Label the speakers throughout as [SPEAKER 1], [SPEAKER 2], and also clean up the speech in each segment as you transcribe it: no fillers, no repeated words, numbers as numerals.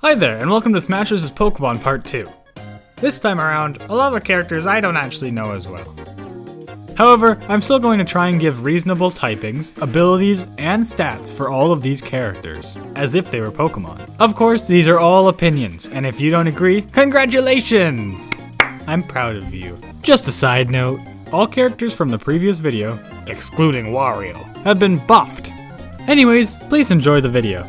[SPEAKER 1] Hi there, and welcome to Smash vs. Pokémon Part 2. This time around, a lot of the characters I don't actually know as well. However, I'm still going to try and give reasonable typings, abilities, and stats for all of these characters, as if they were Pokémon. Of course, these are all opinions, and if you don't agree, congratulations! I'm proud of you. Just a side note, all characters from the previous video, excluding Wario, have been buffed. Anyways, please enjoy the video.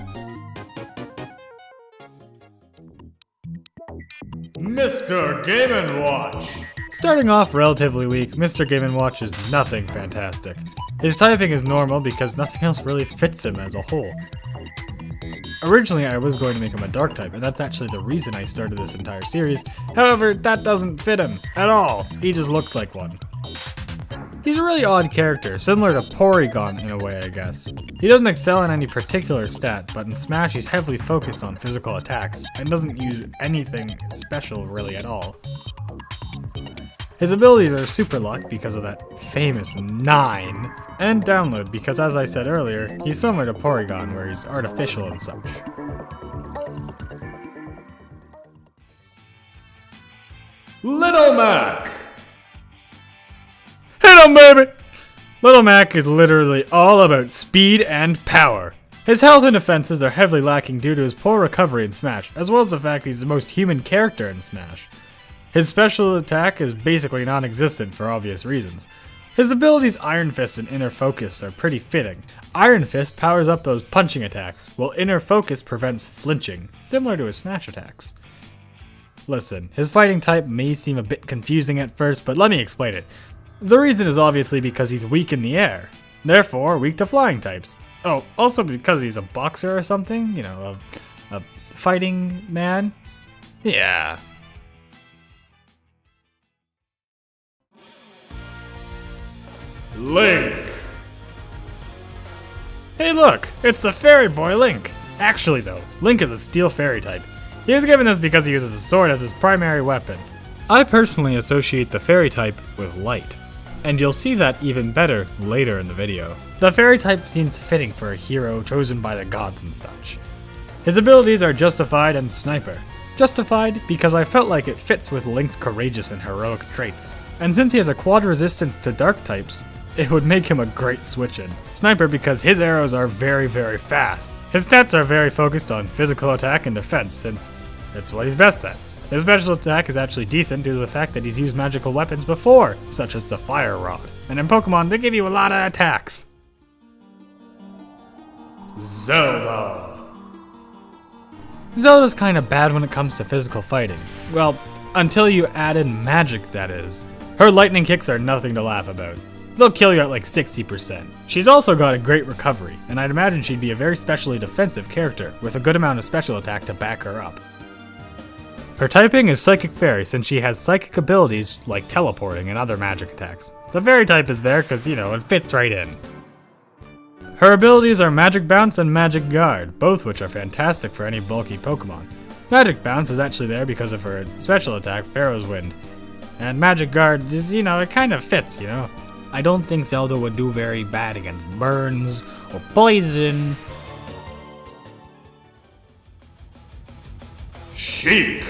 [SPEAKER 1] Mr. Game & Watch! Starting off relatively weak, Mr. Game & Watch is nothing fantastic. His typing is normal because nothing else really fits him as a whole. Originally I was going to make him a dark type, and that's actually the reason I started this entire series. However, that doesn't fit him at all. He just looked like one. He's a really odd character, similar to Porygon in a way, I guess. He doesn't excel in any particular stat, but in Smash he's heavily focused on physical attacks, and doesn't use anything special really at all. His abilities are Super Luck because of that famous 9, and Download because, as I said earlier, he's similar to Porygon where he's artificial and such. Little Mac! Hit him, baby! Little Mac is literally all about speed and power. His health and defenses are heavily lacking due to his poor recovery in Smash, as well as the fact he's the most human character in Smash. His special attack is basically non-existent for obvious reasons. His abilities Iron Fist and Inner Focus are pretty fitting. Iron Fist powers up those punching attacks, while Inner Focus prevents flinching, similar to his Smash attacks. Listen, his fighting type may seem a bit confusing at first, but let me explain it. The reason is obviously because he's weak in the air, therefore weak to flying types. Oh, also because he's a boxer or something, you know, a fighting man. Yeah. Link! Hey look, it's the fairy boy Link. Actually though, Link is a steel fairy type. He is given this because he uses a sword as his primary weapon. I personally associate the fairy type with light, and you'll see that even better later in the video. The fairy type seems fitting for a hero chosen by the gods and such. His abilities are Justified and Sniper. Justified because I felt like it fits with Link's courageous and heroic traits, and since he has a quad resistance to dark types, it would make him a great switch-in. Sniper because his arrows are very, very fast. His stats are very focused on physical attack and defense since it's what he's best at. His special attack is actually decent due to the fact that he's used magical weapons before, such as the Fire Rod. And in Pokemon, they give you a lot of attacks. Zelda. Zelda's kinda bad when it comes to physical fighting. Well, until you add in magic, that is. Her lightning kicks are nothing to laugh about. They'll kill you at like 60%. She's also got a great recovery, and I'd imagine she'd be a very specially defensive character, with a good amount of special attack to back her up. Her typing is Psychic Fairy since she has psychic abilities like teleporting and other magic attacks. The fairy type is there because, you know, it fits right in. Her abilities are Magic Bounce and Magic Guard, both which are fantastic for any bulky Pokemon. Magic Bounce is actually there because of her special attack, Pharaoh's Wind. And Magic Guard is, you know, it kind of fits, you know. I don't think Zelda would do very bad against burns or poison. Sheik!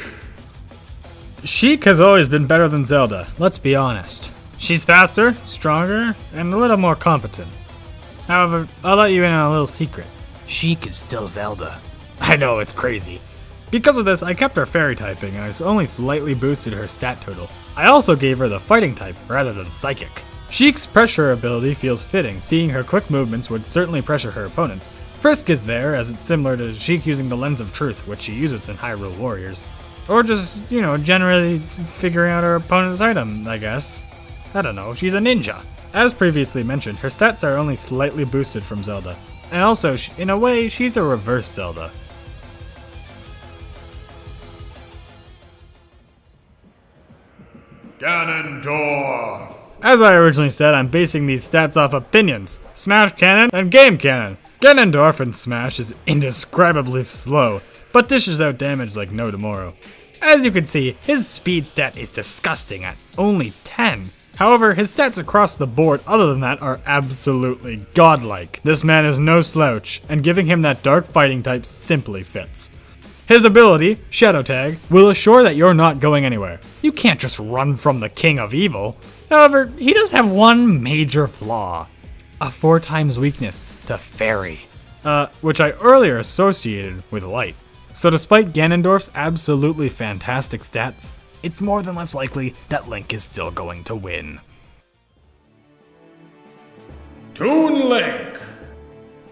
[SPEAKER 1] Sheik has always been better than Zelda, let's be honest. She's faster, stronger, and a little more competent. However, I'll let you in on a little secret. Sheik is still Zelda. I know, it's crazy. Because of this, I kept her fairy typing and I only slightly boosted her stat total. I also gave her the fighting type rather than psychic. Sheik's pressure ability feels fitting, seeing her quick movements would certainly pressure her opponents. Frisk is there, as it's similar to Sheik using the Lens of Truth, which she uses in Hyrule Warriors. Or just, you know, generally figuring out her opponent's item, I guess. I don't know, she's a ninja. As previously mentioned, her stats are only slightly boosted from Zelda. And also, in a way, she's a reverse Zelda. Ganondorf! As I originally said, I'm basing these stats off opinions, Smash canon, and game canon. Ganondorf in Smash is indescribably slow, but dishes out damage like no tomorrow. As you can see, his speed stat is disgusting at only 10. However, his stats across the board other than that are absolutely godlike. This man is no slouch, and giving him that dark fighting type simply fits. His ability, Shadow Tag, will assure that you're not going anywhere. You can't just run from the King of Evil. However, he does have one major flaw. A 4x weakness to Fairy. Which I earlier associated with Light. So despite Ganondorf's absolutely fantastic stats, it's more than less likely that Link is still going to win. Toon Link!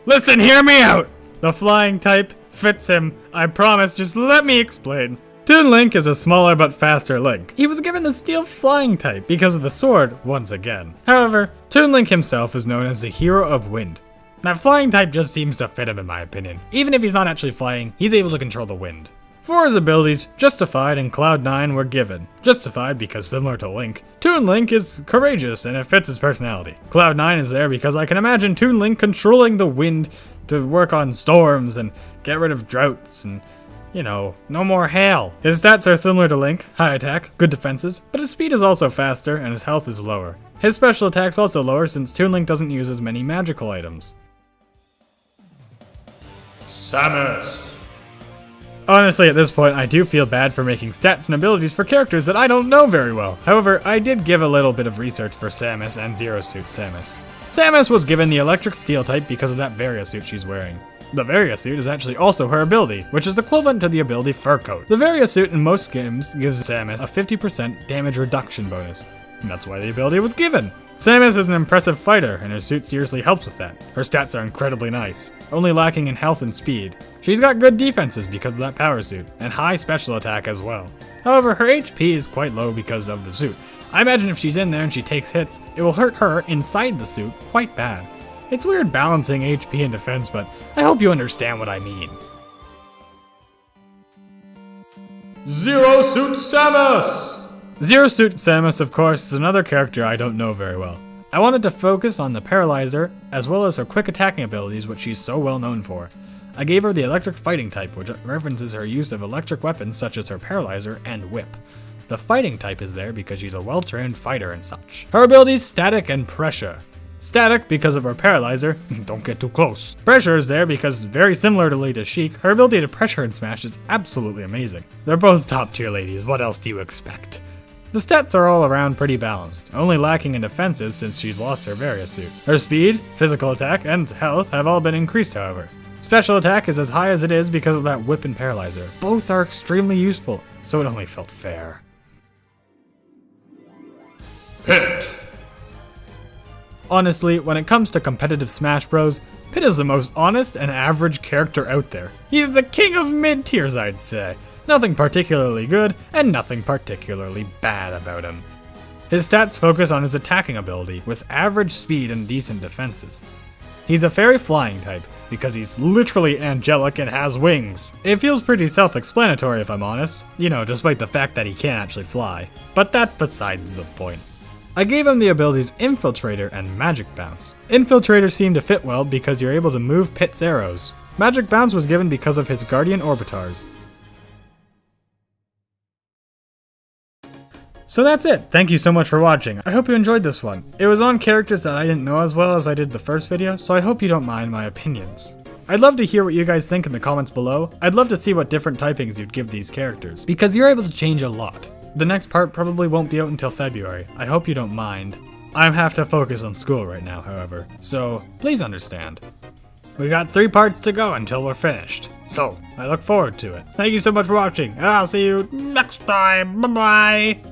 [SPEAKER 1] Listen, hear me out! The flying type fits him. I promise, just let me explain. Toon Link is a smaller but faster Link. He was given the steel flying type because of the sword once again. However, Toon Link himself is known as the hero of wind. That flying type just seems to fit him in my opinion. Even if he's not actually flying, he's able to control the wind. For his abilities, Justified and Cloud9 were given. Justified because similar to Link, Toon Link is courageous and it fits his personality. Cloud9 is there because I can imagine Toon Link controlling the wind to work on storms and get rid of droughts and, you know, no more hail. His stats are similar to Link, high attack, good defenses, but his speed is also faster and his health is lower. His special attack's also lower since Toon Link doesn't use as many magical items. Samus. Honestly, at this point, I do feel bad for making stats and abilities for characters that I don't know very well. However, I did give a little bit of research for Samus and Zero Suit Samus. Samus was given the electric steel type because of that Varia suit she's wearing. The Varia suit is actually also her ability, which is equivalent to the ability Fur Coat. The Varia suit in most games gives Samus a 50% damage reduction bonus, and that's why the ability was given. Samus is an impressive fighter, and her suit seriously helps with that. Her stats are incredibly nice, only lacking in health and speed. She's got good defenses because of that power suit, and high special attack as well. However, her HP is quite low because of the suit. I imagine if she's in there and she takes hits, it will hurt her inside the suit quite bad. It's weird balancing HP and defense, but I hope you understand what I mean. Zero Suit Samus! Zero Suit Samus, of course, is another character I don't know very well. I wanted to focus on the Paralyzer, as well as her quick attacking abilities, which she's so well known for. I gave her the electric fighting type, which references her use of electric weapons such as her Paralyzer and Whip. The fighting type is there because she's a well-trained fighter and such. Her abilities, Static and Pressure. Static because of her Paralyzer, don't get too close. Pressure is there because, very similarly to Sheik, her ability to pressure and smash is absolutely amazing. They're both top tier ladies, what else do you expect? The stats are all around pretty balanced, only lacking in defenses since she's lost her Varia suit. Her speed, physical attack, and health have all been increased however. Special attack is as high as it is because of that Whip and Paralyzer. Both are extremely useful, so it only felt fair. Pit. Honestly, when it comes to competitive Smash Bros, Pit is the most honest and average character out there. He's the king of mid-tiers, I'd say. Nothing particularly good, and nothing particularly bad about him. His stats focus on his attacking ability, with average speed and decent defenses. He's a fairy flying type, because he's literally angelic and has wings. It feels pretty self-explanatory if I'm honest, you know, despite the fact that he can't actually fly. But that's besides the point. I gave him the abilities Infiltrator and Magic Bounce. Infiltrator seemed to fit well because you're able to move Pit's arrows. Magic Bounce was given because of his Guardian Orbitars. So that's it. Thank you so much for watching. I hope you enjoyed this one. It was on characters that I didn't know as well as I did the first video, so I hope you don't mind my opinions. I'd love to hear what you guys think in the comments below. I'd love to see what different typings you'd give these characters, because you're able to change a lot. The next part probably won't be out until February. I hope you don't mind. I have to focus on school right now, however, so please understand. We got 3 parts to go until we're finished, so I look forward to it. Thank you so much for watching, and I'll see you next time. Bye-bye!